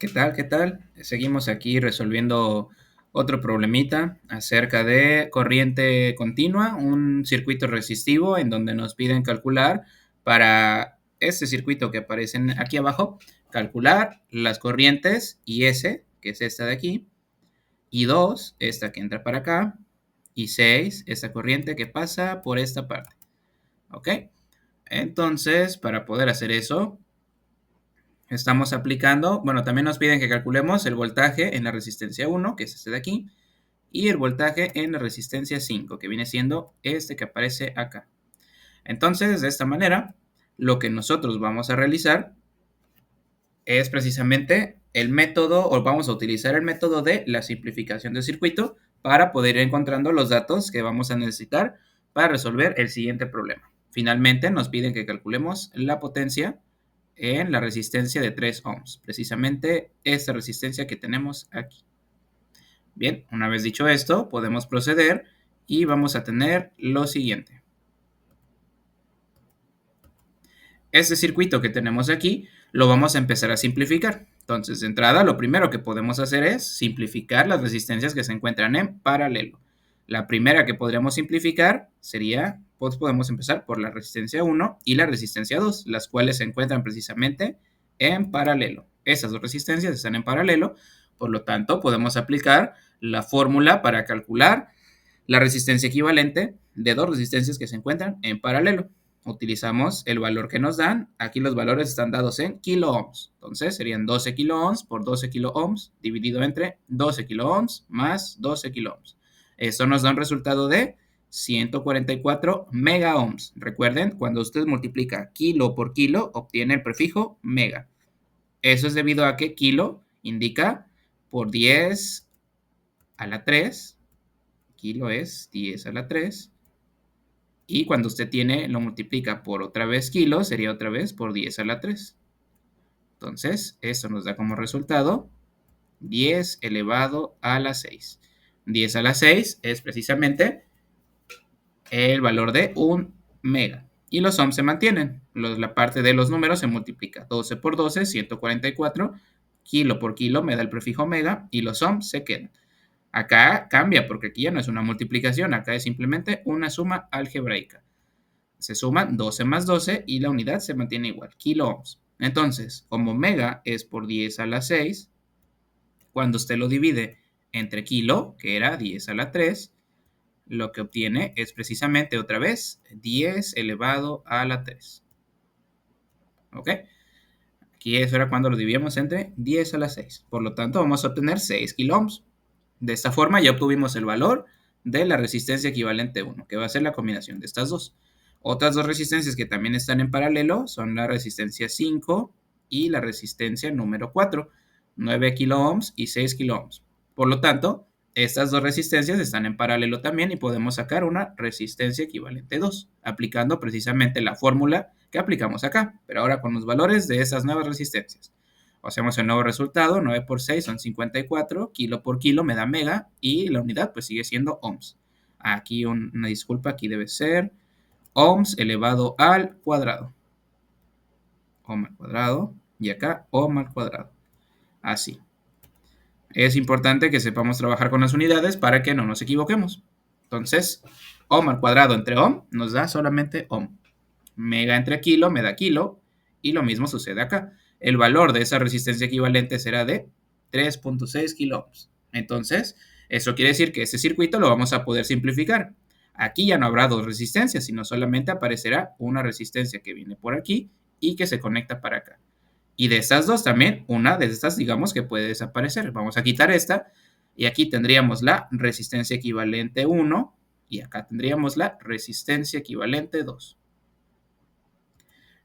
¿Qué tal? ¿Qué tal? Seguimos aquí resolviendo otro problemita acerca de corriente continua, un circuito resistivo en donde nos piden calcular para este circuito que aparece aquí abajo, calcular las corrientes IS, que es esta de aquí, y 2, esta que entra para acá, y 6, esta corriente que pasa por esta parte. ¿Ok? Entonces, para poder hacer eso, estamos aplicando, bueno, también nos piden que calculemos el voltaje en la resistencia 1, que es este de aquí, y el voltaje en la resistencia 5, que viene siendo este que aparece acá. Entonces, de esta manera, lo que nosotros vamos a realizar es precisamente el método, o vamos a utilizar el método de la simplificación del circuito para poder ir encontrando los datos que vamos a necesitar para resolver el siguiente problema. Finalmente, nos piden que calculemos la potencia en la resistencia de 3 ohms, precisamente esta resistencia que tenemos aquí. Bien, una vez dicho esto, podemos proceder y vamos a tener lo siguiente. Este circuito que tenemos aquí lo vamos a empezar a simplificar. Entonces, de entrada, lo primero que podemos hacer es simplificar las resistencias que se encuentran en paralelo. La primera que podríamos simplificar sería, pues podemos empezar por la resistencia 1 y la resistencia 2, las cuales se encuentran precisamente en paralelo. Esas dos resistencias están en paralelo, por lo tanto, podemos aplicar la fórmula para calcular la resistencia equivalente de dos resistencias que se encuentran en paralelo. Utilizamos el valor que nos dan. Aquí los valores están dados en kilo ohms. Entonces serían 12 kilo ohms por 12 kilo ohms dividido entre 12 kilo ohms más 12 kilo ohms. Esto nos da un resultado de 144 mega ohms. Recuerden, cuando usted multiplica kilo por kilo, obtiene el prefijo mega. Eso es debido a que kilo indica por 10 a la 3. Kilo es 10 a la 3. Y cuando usted lo multiplica por otra vez kilo, sería otra vez por 10 a la 3. Entonces, esto nos da como resultado 10 elevado a la 6. 10 a la 6 es precisamente el valor de 1 mega. Y los ohms se mantienen. La parte de los números se multiplica. 12 por 12, 144. Kilo por kilo me da el prefijo mega y los ohms se quedan. Acá cambia porque aquí ya no es una multiplicación, acá es simplemente una suma algebraica. Se suman 12 más 12 y la unidad se mantiene igual, kilo ohms. Entonces, como mega es por 10 a la 6, cuando usted lo divide entre kilo, que era 10 a la 3, lo que obtiene es precisamente otra vez 10 elevado a la 3. ¿Ok? Aquí eso era cuando lo dividíamos entre 10 a la 6. Por lo tanto, vamos a obtener 6 kilo ohms. De esta forma ya obtuvimos el valor de la resistencia equivalente 1, que va a ser la combinación de estas dos. Otras dos resistencias que también están en paralelo son la resistencia 5 y la resistencia número 4, 9 kilo ohms y 6 kilo ohms. Por lo tanto, estas dos resistencias están en paralelo también y podemos sacar una resistencia equivalente 2, aplicando precisamente la fórmula que aplicamos acá, pero ahora con los valores de esas nuevas resistencias. Hacemos el nuevo resultado, 9 por 6 son 54, kilo por kilo me da mega y la unidad pues sigue siendo ohms. Aquí una disculpa, aquí debe ser ohms elevado al cuadrado. Ohm al cuadrado y acá ohm al cuadrado. Así. Es importante que sepamos trabajar con las unidades para que no nos equivoquemos. Entonces, ohm al cuadrado entre ohm nos da solamente ohm. Mega entre kilo me da kilo y lo mismo sucede acá. El valor de esa resistencia equivalente será de 3.6 kilo ohms. Entonces, eso quiere decir que ese circuito lo vamos a poder simplificar. Aquí ya no habrá dos resistencias, sino solamente aparecerá una resistencia que viene por aquí y que se conecta para acá. Y de estas dos también, una de estas digamos que puede desaparecer. Vamos a quitar esta y aquí tendríamos la resistencia equivalente 1 y acá tendríamos la resistencia equivalente 2.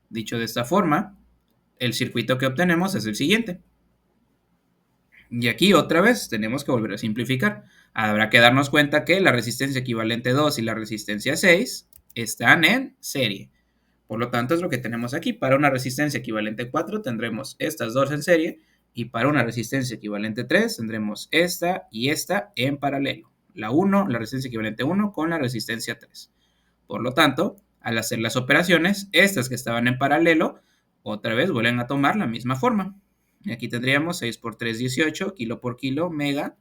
Dicho de esta forma, el circuito que obtenemos es el siguiente. Y aquí otra vez tenemos que volver a simplificar. Habrá que darnos cuenta que la resistencia equivalente 2 y la resistencia 6 están en serie. Por lo tanto, es lo que tenemos aquí. Para una resistencia equivalente 4 tendremos estas dos en serie y para una resistencia equivalente 3 tendremos esta y esta en paralelo. La resistencia equivalente 1 con la resistencia 3. Por lo tanto, al hacer las operaciones, estas que estaban en paralelo, otra vez vuelven a tomar la misma forma. Y aquí tendríamos 6 por 3, 18, kilo por kilo, mega.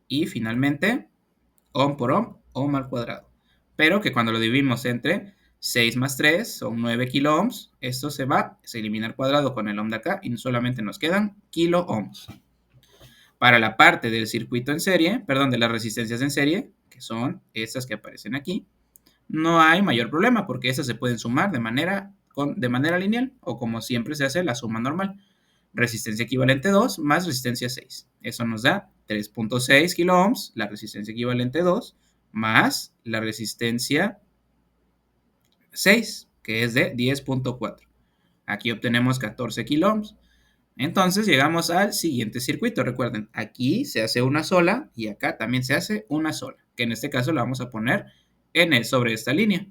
Y finalmente, ohm por ohm al cuadrado. Pero que cuando lo dividimos entre 6 más 3 son 9 kilo ohms. Esto se elimina al cuadrado con el ohm de acá y solamente nos quedan kilo ohms. Para la parte del circuito en serie, perdón, de las resistencias en serie, que son estas que aparecen aquí, no hay mayor problema porque esas se pueden sumar de manera lineal o como siempre se hace la suma normal. Resistencia equivalente 2 más resistencia 6. Eso nos da 3.6 kilo ohms, la resistencia equivalente 2, más la resistencia 6, que es de 10.4. Aquí obtenemos 14 kilo ohms. Entonces llegamos al siguiente circuito. Recuerden, aquí se hace una sola y acá también se hace una sola, que en este caso la vamos a poner sobre esta línea.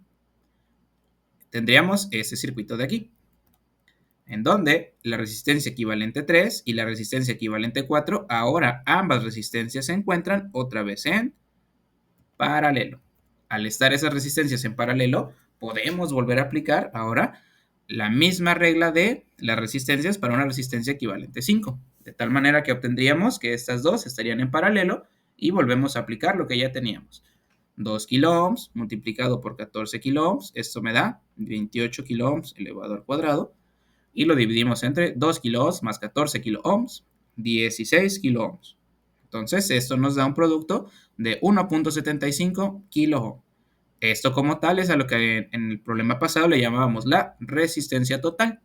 Tendríamos este circuito de aquí, en donde la resistencia equivalente 3 y la resistencia equivalente 4, ahora ambas resistencias se encuentran otra vez en paralelo. Al estar esas resistencias en paralelo, podemos volver a aplicar ahora la misma regla de las resistencias para una resistencia equivalente 5, de tal manera que obtendríamos que estas dos estarían en paralelo y volvemos a aplicar lo que ya teníamos. 2 kilo ohms multiplicado por 14 kilo ohms, esto me da 28 kilo ohms elevado al cuadrado, y lo dividimos entre 2 kilo ohms más 14 kilo ohms, 16 kilo ohms. Entonces, esto nos da un producto de 1.75 kilo ohm. Esto como tal es a lo que en el problema pasado le llamábamos la resistencia total.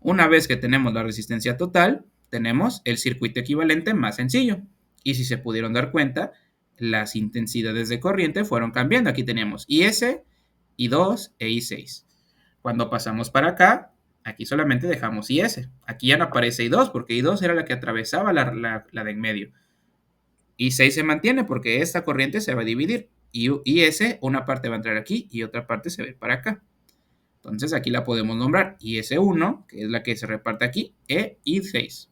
Una vez que tenemos la resistencia total, tenemos el circuito equivalente más sencillo. Y si se pudieron dar cuenta, las intensidades de corriente fueron cambiando. Aquí teníamos IS, I2 e I6. Cuando pasamos para acá, aquí solamente dejamos IS. Aquí ya no aparece I2 porque I2 era la que atravesaba la de en medio. I6 se mantiene porque esta corriente se va a dividir. Y IS, una parte va a entrar aquí y otra parte se va a ir para acá. Entonces aquí la podemos nombrar IS1, que es la que se reparte aquí, e I6.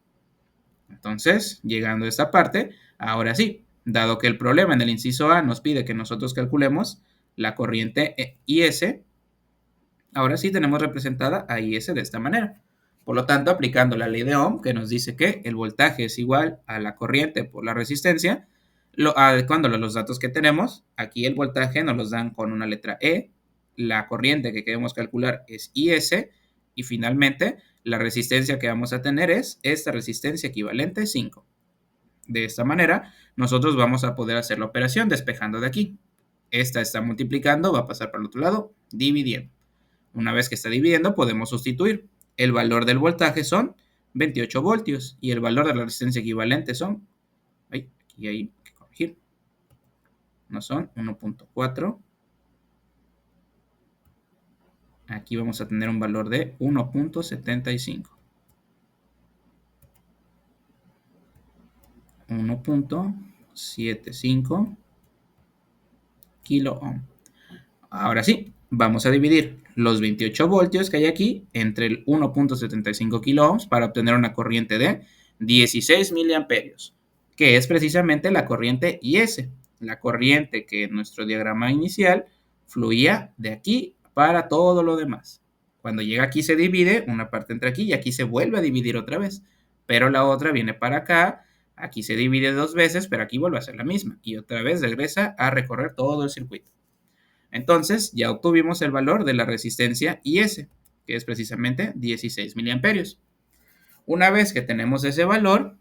Entonces, llegando a esta parte, ahora sí, dado que el problema en el inciso A nos pide que nosotros calculemos la corriente IS, ahora sí tenemos representada a IS de esta manera. Por lo tanto, aplicando la ley de Ohm, que nos dice que el voltaje es igual a la corriente por la resistencia, adecuándolo a los datos que tenemos, aquí el voltaje nos los dan con una letra E, la corriente que queremos calcular es IS, y finalmente la resistencia que vamos a tener es esta resistencia equivalente 5. De esta manera, nosotros vamos a poder hacer la operación despejando de aquí. Esta está multiplicando, va a pasar para el otro lado, dividiendo. Una vez que está dividiendo, podemos sustituir. El valor del voltaje son 28 voltios y el valor de la resistencia equivalente son, aquí hay que corregir, no son 1.4. Aquí vamos a tener un valor de 1.75. 1.75 kilo ohm. Ahora sí, vamos a dividir los 28 voltios que hay aquí entre el 1.75 kilo ohms para obtener una corriente de 16 miliamperios, que es precisamente la corriente IS, la corriente que en nuestro diagrama inicial fluía de aquí para todo lo demás. Cuando llega aquí se divide, una parte entra aquí y aquí se vuelve a dividir otra vez, pero la otra viene para acá, aquí se divide dos veces, pero aquí vuelve a ser la misma y otra vez regresa a recorrer todo el circuito. Entonces ya obtuvimos el valor de la resistencia IS, que es precisamente 16 miliamperios. Una vez que tenemos ese valor,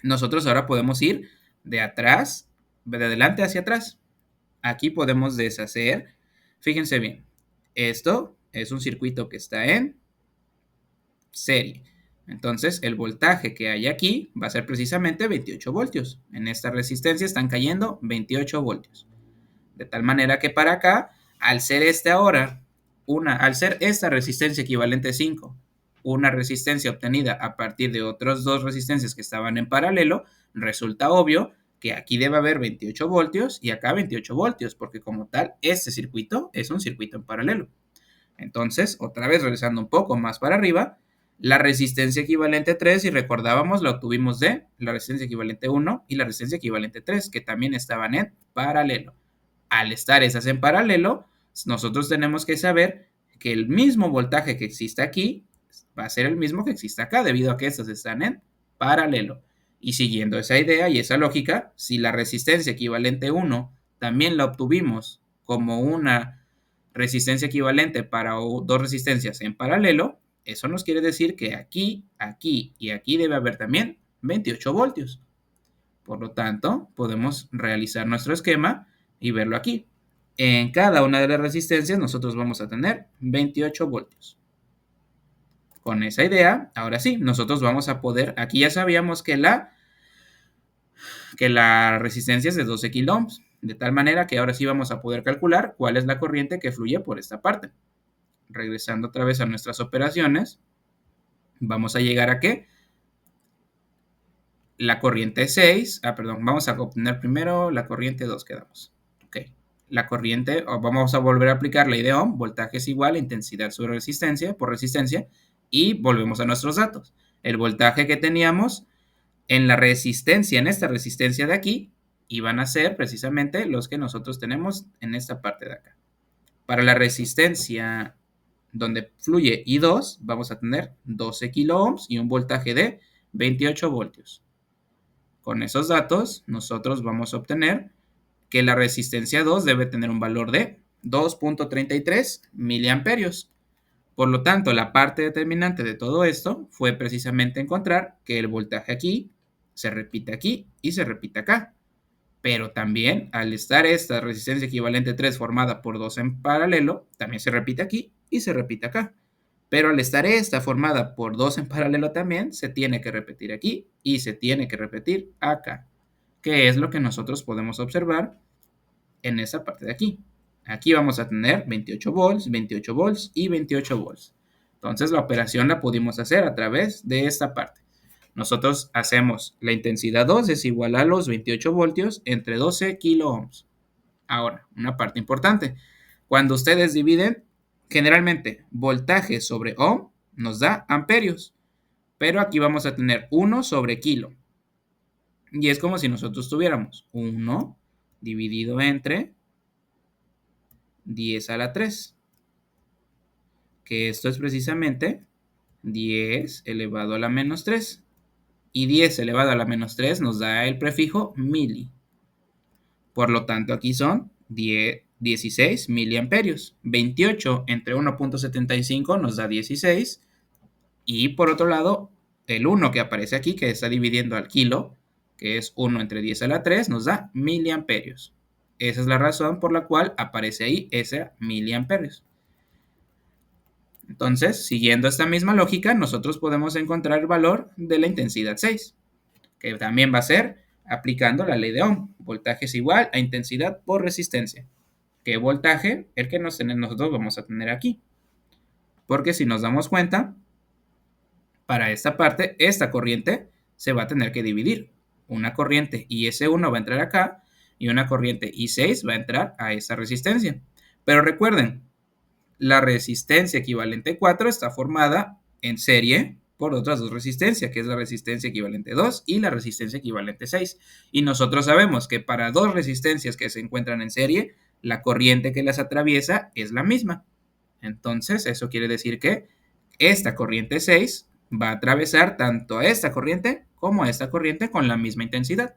nosotros ahora podemos ir de atrás, de adelante hacia atrás. Aquí podemos deshacer, fíjense bien, esto es un circuito que está en serie. Entonces el voltaje que hay aquí va a ser precisamente 28 voltios. En esta resistencia están cayendo 28 voltios. De tal manera que para acá, al ser al ser esta resistencia equivalente 5, una resistencia obtenida a partir de otras dos resistencias que estaban en paralelo, resulta obvio que aquí debe haber 28 voltios y acá 28 voltios, porque como tal, este circuito es un circuito en paralelo. Entonces, otra vez regresando un poco más para arriba, la resistencia equivalente 3, si recordábamos, la obtuvimos de la resistencia equivalente 1 y la resistencia equivalente 3, que también estaban en paralelo. Al estar esas en paralelo, nosotros tenemos que saber que el mismo voltaje que existe aquí resistencias. Va a ser el mismo que existe acá, debido a que estas están en paralelo. Y siguiendo esa idea y esa lógica, si la resistencia equivalente 1 también la obtuvimos como una resistencia equivalente para dos resistencias en paralelo, eso nos quiere decir que aquí, aquí y aquí debe haber también 28 voltios. Por lo tanto, podemos realizar nuestro esquema y verlo aquí. En cada una de las resistencias nosotros vamos a tener 28 voltios. Con esa idea, ahora sí, nosotros vamos a poder, aquí ya sabíamos que la resistencia es de 12 kiloohms, de tal manera que ahora sí vamos a poder calcular cuál es la corriente que fluye por esta parte. Regresando otra vez a nuestras operaciones, vamos a llegar a que la corriente 6, vamos a obtener primero la corriente 2, quedamos. Ok, la corriente, vamos a volver a aplicar la ley de Ohm, voltaje es igual a intensidad sobre resistencia por resistencia, y volvemos a nuestros datos. El voltaje que teníamos en la resistencia, en esta resistencia de aquí, iban a ser precisamente los que nosotros tenemos en esta parte de acá. Para la resistencia donde fluye I2, vamos a tener 12 kiloohms y un voltaje de 28 voltios. Con esos datos, nosotros vamos a obtener que la resistencia 2 debe tener un valor de 2.33 miliamperios. Por lo tanto, la parte determinante de todo esto fue precisamente encontrar que el voltaje aquí se repite aquí y se repite acá. Pero también, al estar esta resistencia equivalente 3 formada por 2 en paralelo, también se repite aquí y se repite acá. Pero al estar esta formada por 2 en paralelo también, se tiene que repetir aquí y se tiene que repetir acá, que es lo que nosotros podemos observar en esa parte de aquí. Aquí vamos a tener 28 volts, 28 volts y 28 volts. Entonces la operación la pudimos hacer a través de esta parte. Nosotros hacemos la intensidad 2 es igual a los 28 voltios entre 12 kiloohms. Ahora, una parte importante. Cuando ustedes dividen, generalmente voltaje sobre ohm nos da amperios, pero aquí vamos a tener 1 sobre kilo. Y es como si nosotros tuviéramos 1 dividido entre 10 a la 3, que esto es precisamente 10 elevado a la menos 3. Y 10 elevado a la menos 3 nos da el prefijo mili. Por lo tanto, aquí son 16 miliamperios. 28 entre 1.75 nos da 16. Y por otro lado, el 1 que aparece aquí, que está dividiendo al kilo, que es 1 entre 10 a la 3, nos da miliamperios. Esa es la razón por la cual aparece ahí ese miliamperios. Entonces, siguiendo esta misma lógica, nosotros podemos encontrar el valor de la intensidad 6, que también va a ser aplicando la ley de Ohm. Voltaje es igual a intensidad por resistencia. ¿Qué voltaje? El que nosotros vamos a tener aquí. Porque si nos damos cuenta, para esta parte, esta corriente se va a tener que dividir. Una corriente IS1 va a entrar acá y una corriente I6 va a entrar a esa resistencia. Pero recuerden, la resistencia equivalente 4 está formada en serie por otras dos resistencias, que es la resistencia equivalente 2 y la resistencia equivalente 6. Y nosotros sabemos que para dos resistencias que se encuentran en serie, la corriente que las atraviesa es la misma. Entonces, eso quiere decir que esta corriente 6 va a atravesar tanto a esta corriente como a esta corriente con la misma intensidad.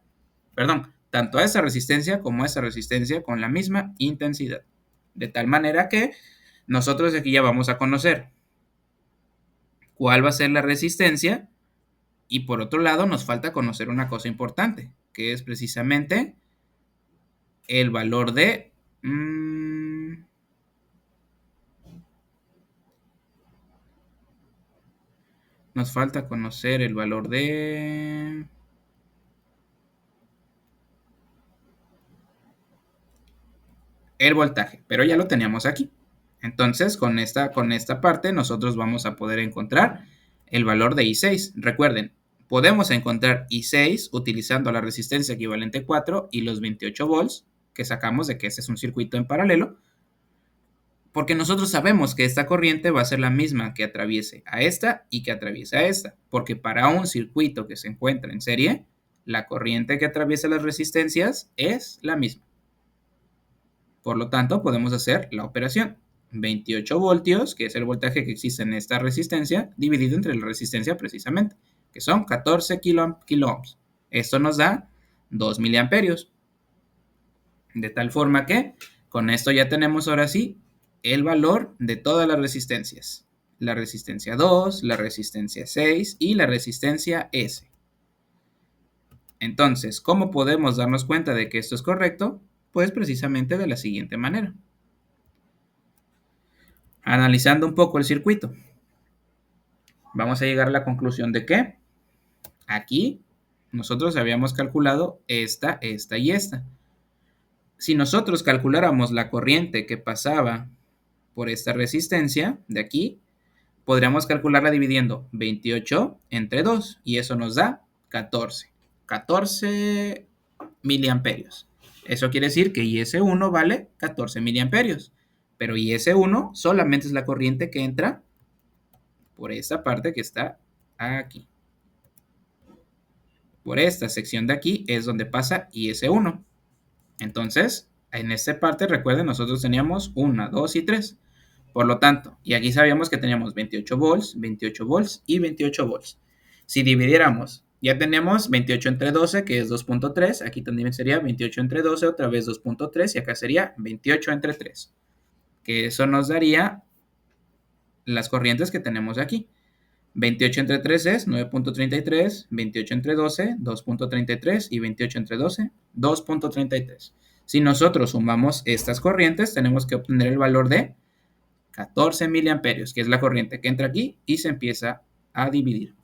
Perdón, tanto a esta resistencia como a esta resistencia con la misma intensidad. De tal manera que nosotros aquí ya vamos a conocer cuál va a ser la resistencia y por otro lado nos falta conocer una cosa importante, que es precisamente el valor de... nos falta conocer el valor de... el voltaje, pero ya lo teníamos aquí. Entonces, con esta parte nosotros vamos a poder encontrar el valor de I6. Recuerden, podemos encontrar I6 utilizando la resistencia equivalente 4 y los 28 volts que sacamos de que este es un circuito en paralelo, porque nosotros sabemos que esta corriente va a ser la misma que atraviese a esta y que atraviese a esta, porque para un circuito que se encuentra en serie, la corriente que atraviesa las resistencias es la misma. Por lo tanto, podemos hacer la operación. 28 voltios, que es el voltaje que existe en esta resistencia, dividido entre la resistencia precisamente, que son 14 kiloohms. Esto nos da 2 miliamperios. De tal forma que con esto ya tenemos ahora sí el valor de todas las resistencias. La resistencia 2, la resistencia 6 y la resistencia S. Entonces, ¿cómo podemos darnos cuenta de que esto es correcto? Pues precisamente de la siguiente manera. Analizando un poco el circuito, vamos a llegar a la conclusión de que aquí nosotros habíamos calculado esta y esta. Si nosotros calculáramos la corriente que pasaba por esta resistencia de aquí, podríamos calcularla dividiendo 28 entre 2 y eso nos da 14 miliamperios. Eso quiere decir que IS1 vale 14 miliamperios, pero IS1 solamente es la corriente que entra por esta parte que está aquí. Por esta sección de aquí es donde pasa IS1. Entonces, en esta parte, recuerden, nosotros teníamos 1, 2 y 3. Por lo tanto, y aquí sabíamos que teníamos 28 volts, 28 volts y 28 volts. Si dividiéramos, ya tenemos 28 entre 12, que es 2.3. Aquí también sería 28 entre 12, otra vez 2.3. Y acá sería 28 entre 3. Que eso nos daría las corrientes que tenemos aquí. 28 entre 3 es 9.33, 28 entre 12, 2.33 y 28 entre 12, 2.33. Si nosotros sumamos estas corrientes, tenemos que obtener el valor de 14 miliamperios, que es la corriente que entra aquí y se empieza a dividir.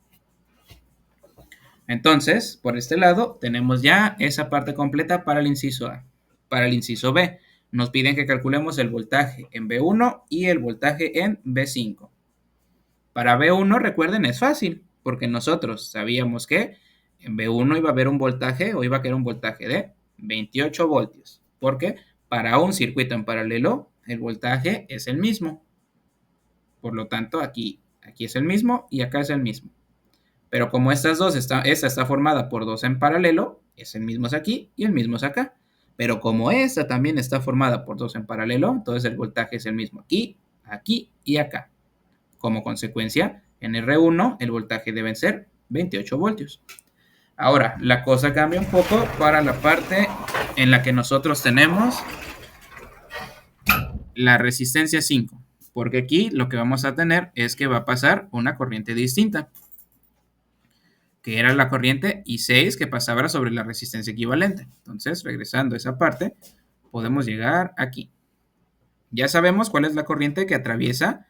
Entonces, por este lado, tenemos ya esa parte completa para el inciso A. Para el inciso B, nos piden que calculemos el voltaje en B1 y el voltaje en B5. Para B1, recuerden, es fácil, porque nosotros sabíamos que en B1 iba a haber un voltaje o iba a quedar un voltaje de 28 voltios, porque para un circuito en paralelo el voltaje es el mismo. Por lo tanto, aquí es el mismo y acá es el mismo. Pero como esta está formada por dos en paralelo, es el mismo es aquí y el mismo es acá. Pero como esta también está formada por dos en paralelo, entonces el voltaje es el mismo aquí, aquí y acá. Como consecuencia, en R1 el voltaje debe ser 28 voltios. Ahora, la cosa cambia un poco para la parte en la que nosotros tenemos la resistencia 5, porque aquí lo que vamos a tener es que va a pasar una corriente distinta, que era la corriente I6 que pasaba sobre la resistencia equivalente. Entonces, regresando a esa parte, podemos llegar aquí. Ya sabemos cuál es la corriente que atraviesa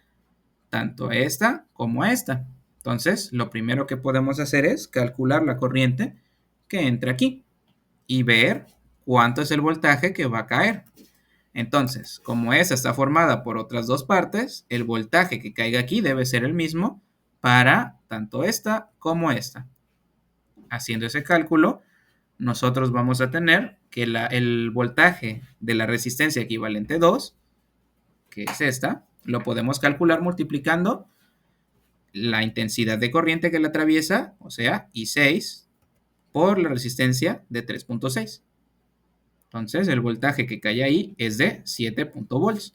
tanto a esta como a esta. Entonces, lo primero que podemos hacer es calcular la corriente que entra aquí y ver cuánto es el voltaje que va a caer. Entonces, como esta está formada por otras dos partes, el voltaje que caiga aquí debe ser el mismo para tanto esta como esta. Haciendo ese cálculo, nosotros vamos a tener que el voltaje de la resistencia equivalente 2, que es esta, lo podemos calcular multiplicando la intensidad de corriente que la atraviesa, o sea, I6, por la resistencia de 3.6. Entonces, el voltaje que cae ahí es de 7 volts.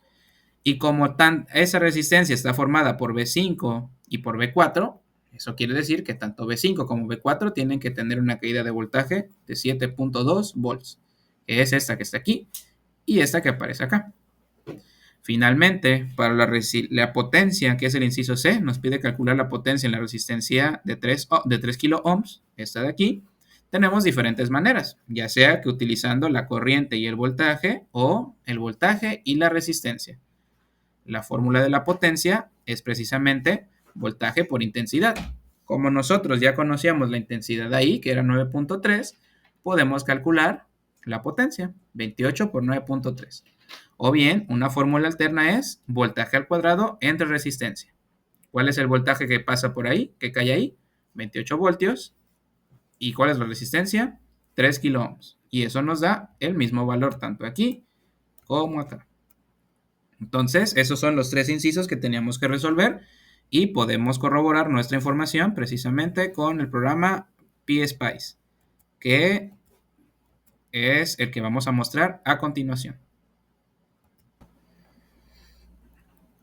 Y como esa resistencia está formada por B5 y por B4, eso quiere decir que tanto B5 como B4 tienen que tener una caída de voltaje de 7.2 volts. Es esta que está aquí y esta que aparece acá. Finalmente, para la potencia, que es el inciso C, nos pide calcular la potencia en la resistencia de 3 kiloohms, esta de aquí. Tenemos diferentes maneras, ya sea que utilizando la corriente y el voltaje o el voltaje y la resistencia. La fórmula de la potencia es precisamente voltaje por intensidad. Como nosotros ya conocíamos la intensidad ahí, que era 9.3, podemos calcular la potencia, 28 por 9.3. O bien, una fórmula alterna es voltaje al cuadrado entre resistencia. ¿Cuál es el voltaje que pasa por ahí, que cae ahí? 28 voltios. ¿Y cuál es la resistencia? 3 kiloohms. Y eso nos da el mismo valor tanto aquí como acá. Entonces, esos son los tres incisos que teníamos que resolver y podemos corroborar nuestra información precisamente con el programa PSpice, que es el que vamos a mostrar a continuación.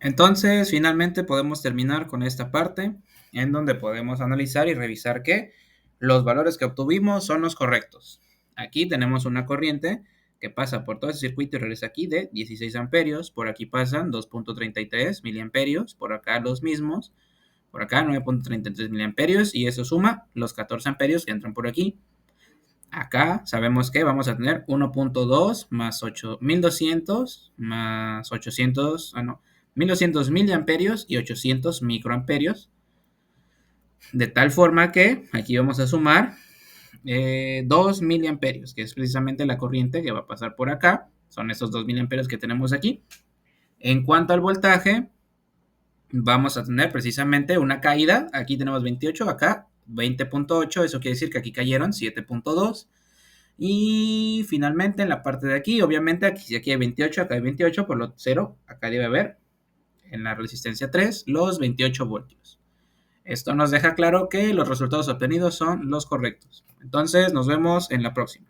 Entonces, finalmente podemos terminar con esta parte en donde podemos analizar y revisar que los valores que obtuvimos son los correctos. Aquí tenemos una corriente que pasa por todo ese circuito y regresa aquí de 16 amperios, por aquí pasan 2.33 miliamperios, por acá los mismos, por acá 9.33 miliamperios y eso suma los 14 amperios que entran por aquí. Acá sabemos que vamos a tener 1.2 más 1200 más 800, 1200 miliamperios y 800 microamperios. De tal forma que aquí vamos a sumar 2 miliamperios, que es precisamente la corriente que va a pasar por acá. Son esos 2 miliamperios que tenemos aquí. En cuanto al voltaje, vamos a tener precisamente una caída. Aquí tenemos 28, acá 20.8. Eso quiere decir que aquí cayeron 7.2. Y finalmente en la parte de aquí, obviamente aquí hay 28, acá hay 28, por lo 0, acá debe haber en la resistencia 3 los 28 voltios. Esto nos deja claro que los resultados obtenidos son los correctos. Entonces nos vemos en la próxima.